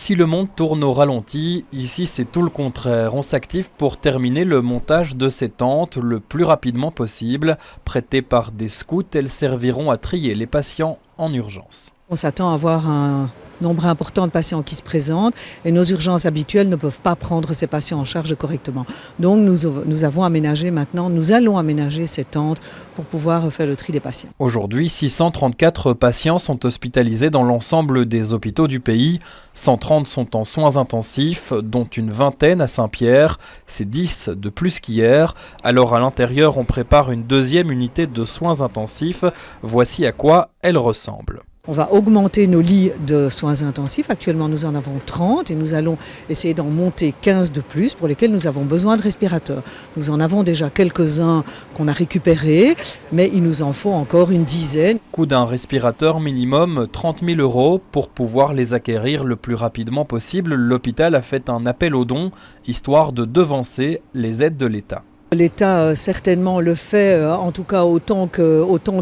Si le monde tourne au ralenti, ici c'est tout le contraire. On s'active pour terminer le montage de ces tentes le plus rapidement possible. Prêtées par des scouts, elles serviront à trier les patients en urgence. On s'attend à avoir un nombre important de patients qui se présentent et nos urgences habituelles ne peuvent pas prendre ces patients en charge correctement. Donc nous allons aménager ces tentes pour pouvoir faire le tri des patients. Aujourd'hui, 634 patients sont hospitalisés dans l'ensemble des hôpitaux du pays. 130 sont en soins intensifs, dont une vingtaine à Saint-Pierre. C'est 10 de plus qu'hier. Alors à l'intérieur, on prépare une deuxième unité de soins intensifs. Voici à quoi elle ressemble. On va augmenter nos lits de soins intensifs. Actuellement, nous en avons 30 et nous allons essayer d'en monter 15 de plus pour lesquels nous avons besoin de respirateurs. Nous en avons déjà quelques-uns qu'on a récupérés, mais il nous en faut encore une dizaine. Coût d'un respirateur minimum 30 000 € pour pouvoir les acquérir le plus rapidement possible. L'hôpital a fait un appel aux dons, histoire de devancer les aides de l'État. L'État certainement le fait, en tout cas autant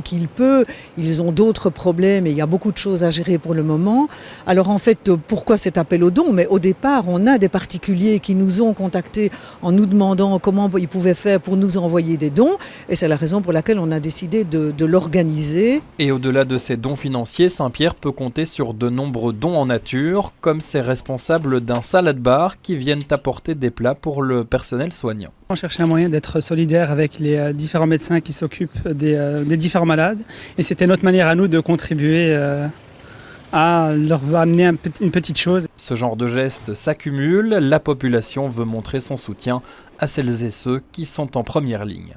qu'il peut. Ils ont d'autres problèmes et il y a beaucoup de choses à gérer pour le moment. Alors en fait, pourquoi cet appel aux dons ? Mais au départ, on a des particuliers qui nous ont contactés en nous demandant comment ils pouvaient faire pour nous envoyer des dons. Et c'est la raison pour laquelle on a décidé de l'organiser. Et au-delà de ces dons financiers, Saint-Pierre peut compter sur de nombreux dons en nature, comme ces responsables d'un salad bar qui viennent apporter des plats pour le personnel soignant. On cherchait un moyen d'être solidaire avec les différents médecins qui s'occupent des différents malades. Et c'était notre manière à nous de contribuer à leur amener une petite chose. Ce genre de gestes s'accumule. La population veut montrer son soutien à celles et ceux qui sont en première ligne.